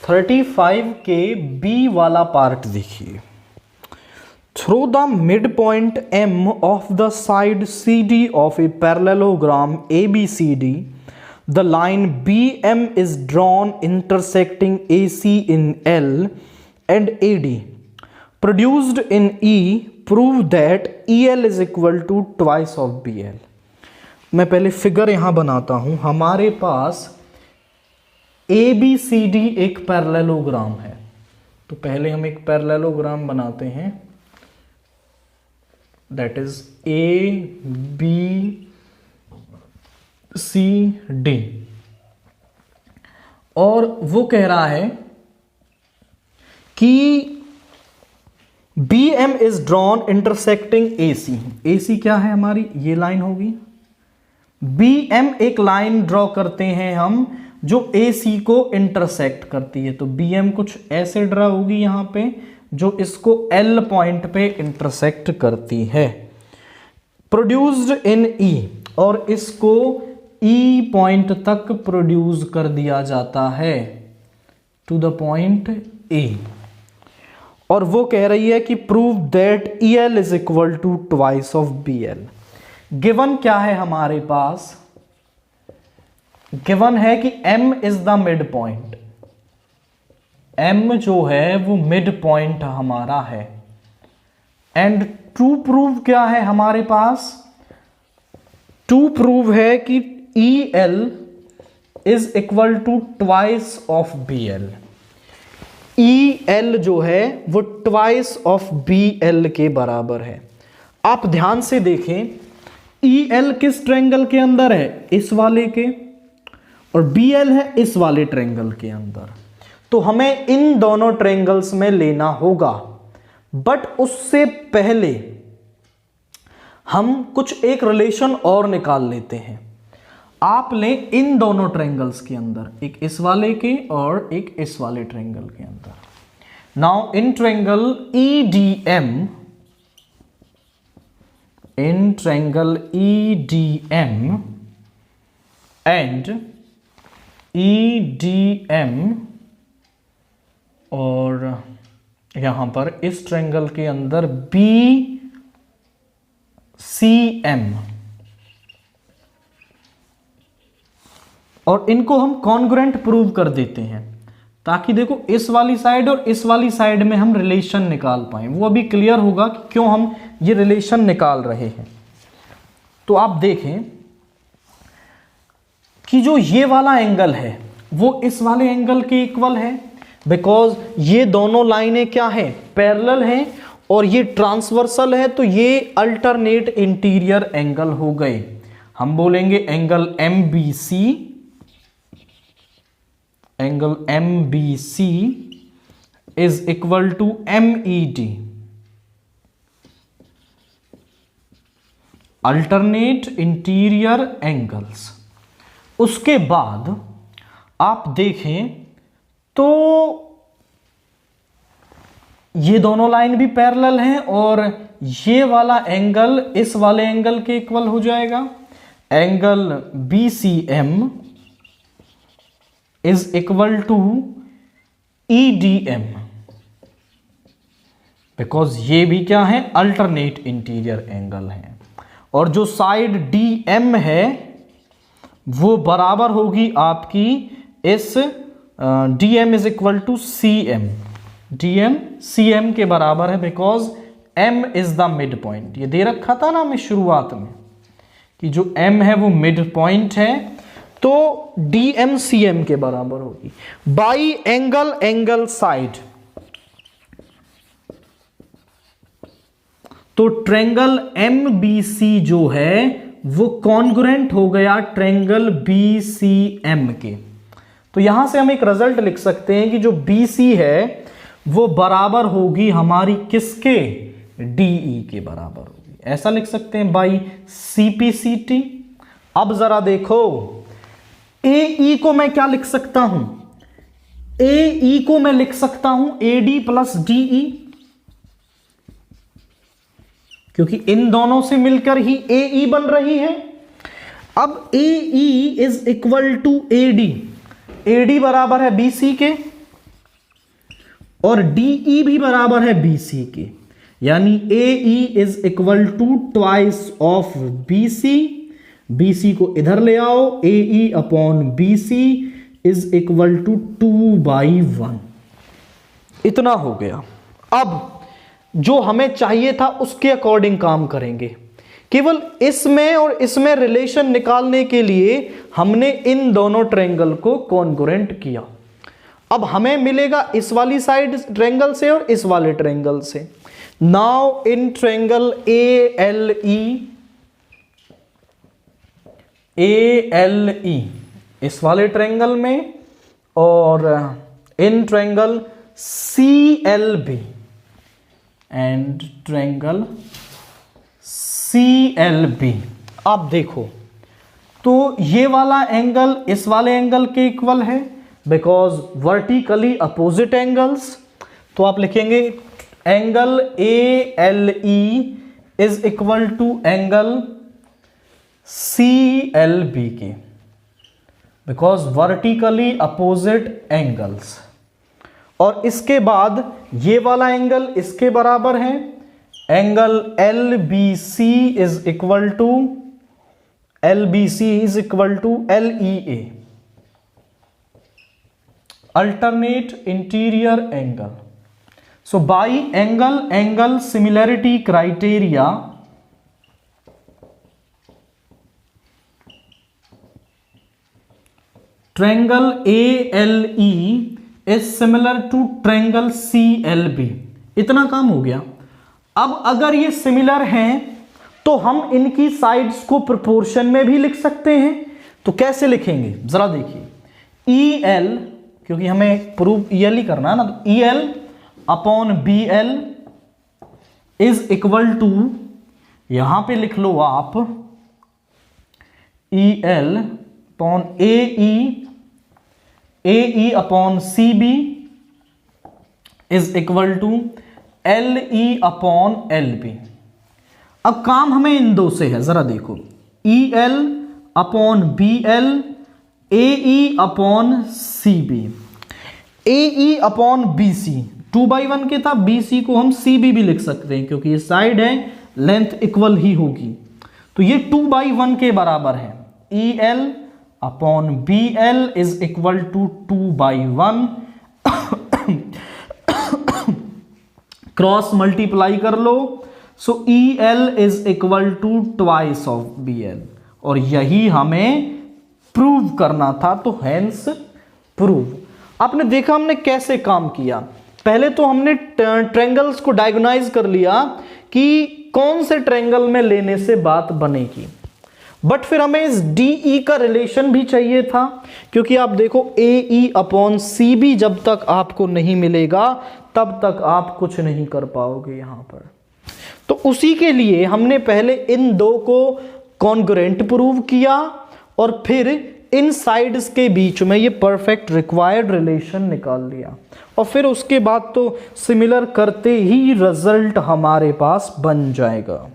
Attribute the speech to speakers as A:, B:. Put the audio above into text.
A: 35 के बी वाला पार्ट देखिए। Through the mid point M of the side CD of a parallelogram ABCD, the line BM is drawn intersecting AC in L and AD. Produced in E, prove that EL is equal to twice of BL. मैं पहले figure यहां बनाता हूं। हमारे पास ABCD एक parallelogram है, तो पहले हम एक पैरेललोग्राम बनाते हैं, दैट इज ABCD। और वो कह रहा है कि BM is drawn intersecting AC। AC क्या है हमारी, ये लाइन होगी। BM एक लाइन ड्रॉ करते हैं हम जो AC को इंटरसेक्ट करती है, तो BM कुछ ऐसे ड्रॉ होगी यहां पे जो इसको L पॉइंट पे इंटरसेक्ट करती है। प्रोड्यूस्ड इन E, और इसको E पॉइंट तक प्रोड्यूस कर दिया जाता है टू द पॉइंट A। और वो कह रही है कि prove that EL is equal to twice of BL। Given क्या है हमारे पास, गिवन है कि M is the mid point. M जो है वो मिड पॉइंट हमारा है। एंड टू प्रूव क्या है हमारे पास, टू प्रूव है कि EL is equal to twice of BL। EL जो है वो ट्वाइस ऑफ BL के बराबर है। आप ध्यान से देखें, EL किस ट्रायंगल के अंदर है, इस वाले के, और BL है इस वाले ट्रायंगल के अंदर। तो हमें इन दोनों ट्रायंगल्स में लेना होगा, बट उससे पहले हम कुछ एक रिलेशन और निकाल लेते हैं। आप लें इन दोनों ट्रायंगल्स के अंदर, एक इस वाले के और एक इस वाले ट्रायंगल के अंदर। Now in triangle EDM, in triangle EDM and EDM, और यहां पर इस ट्रायंगल के अंदर BCM, और इनको हम कॉन्ग्रुएंट प्रूव कर देते हैं, ताकि देखो इस वाली साइड और इस वाली साइड में हम रिलेशन निकाल पाए। वो अभी क्लियर होगा कि क्यों हम ये रिलेशन निकाल रहे हैं। तो आप देखें कि जो ये वाला एंगल है वो इस वाले एंगल के इक्वल है, बिकॉज ये दोनों लाइनें क्या है, पैरेलल हैं, और ये ट्रांसवर्सल है, तो ये अल्टरनेट इंटीरियर एंगल हो गए। हम बोलेंगे angle MBC, angle MBC is equal to MED, alternate interior angles. उसके बाद आप देखें तो ये दोनों लाइन भी पैरेलल हैं, और ये वाला एंगल इस वाले एंगल के इक्वल हो जाएगा। Angle BCM is equal to EDM, because ये भी क्या है, अल्टरनेट इंटीरियर एंगल है। और जो साइड DM है वो बराबर होगी आपकी इस DM is equal to CM। DM CM के बराबर है, because M is the mid point. ये दे रखा था ना हमें शुरुआत में कि जो M है वो मिड पॉइंट है, तो DM CM के बराबर होगी। बाई एंगल साइड, तो ट्रायंगल MBC जो है वो कॉन्ग्रुएंट हो गया ट्रायंगल BCM के। तो यहां से हम एक रिजल्ट लिख सकते हैं कि जो BC है वो बराबर होगी हमारी किसके, DE के बराबर होगी। ऐसा लिख सकते हैं बाई CPCT। अब जरा देखो, AE को मैं क्या लिख सकता हूं, AE को मैं लिख सकता हूं AD प्लस DE, क्योंकि इन दोनों से मिलकर ही AE बन रही है। अब AE is equal to AD, AD बराबर है BC के, और DE भी बराबर है BC के, यानी AE is equal to twice of BC। BC को इधर ले आओ, AE upon BC is equal to 2/1। इतना हो गया। अब जो हमें चाहिए था उसके अकॉर्डिंग काम करेंगे। केवल इसमें और इसमें रिलेशन निकालने के लिए हमने इन दोनों ट्रायंगल को कॉन्ग्रुएंट किया। अब हमें मिलेगा इस वाली साइड ट्रायंगल से और इस वाले ट्रायंगल से। नाउ इन ट्रायंगल ALE इस वाले ट्रायंगल में, और in triangle CLB and triangle CLB। आप देखो तो ये वाला एंगल इस वाले एंगल के इक्वल है बिकॉज वर्टिकली अपोजिट एंगल्स। तो आप लिखेंगे angle ALE is equal to angle CLB के, बिकॉज वर्टिकली अपोजिट एंगल्स। और इसके बाद ये वाला एंगल इसके बराबर है, angle LBC is equal to LEA, alternate interior angle. So by angle similarity criteria triangle ALE is similar to triangle CLB। इतना काम हो गया। अब अगर ये सिमिलर हैं तो हम इनकी साइड्स को प्रोपोर्शन में भी लिख सकते हैं। तो कैसे लिखेंगे जरा देखिए, EL, क्योंकि हमें प्रूफ EL ही करना है ना, तो EL upon BL is equal to, यहां पे लिख लो आप EL upon AE upon CB is equal to LE upon LB। अब काम हमें इन दो से है, जरा देखो, EL upon BL, AE upon CB। AE upon BC 2/1 के था, BC को हम CB भी लिख सकते हैं क्योंकि ये साइड है, लेंथ इक्वल ही होगी। तो ये 2/1 के बराबर है। EL upon BL is equal to 2/1। Cross multiply कर लो, so EL is equal to twice of BL, और यही हमें प्रूव करना था। तो हेंस प्रूव। आपने देखा हमने कैसे काम किया। पहले तो हमने ट्रायंगल्स को डायगोनाइज कर लिया कि कौन से ट्रायंगल में लेने से बात बनेगी, बट फिर हमें इस DE का रिलेशन भी चाहिए था, क्योंकि आप देखो AE अपॉन CB जब तक आपको नहीं मिलेगा तब तक आप कुछ नहीं कर पाओगे यहां पर। तो उसी के लिए हमने पहले इन दो को कॉन्ग्रुएंट प्रूव किया और फिर इन साइड्स के बीच में ये परफेक्ट रिक्वायर्ड रिलेशन निकाल लिया, और फिर उसके बाद तो सिमिलर करते ही रिजल्ट हमारे पास बन जाएगा।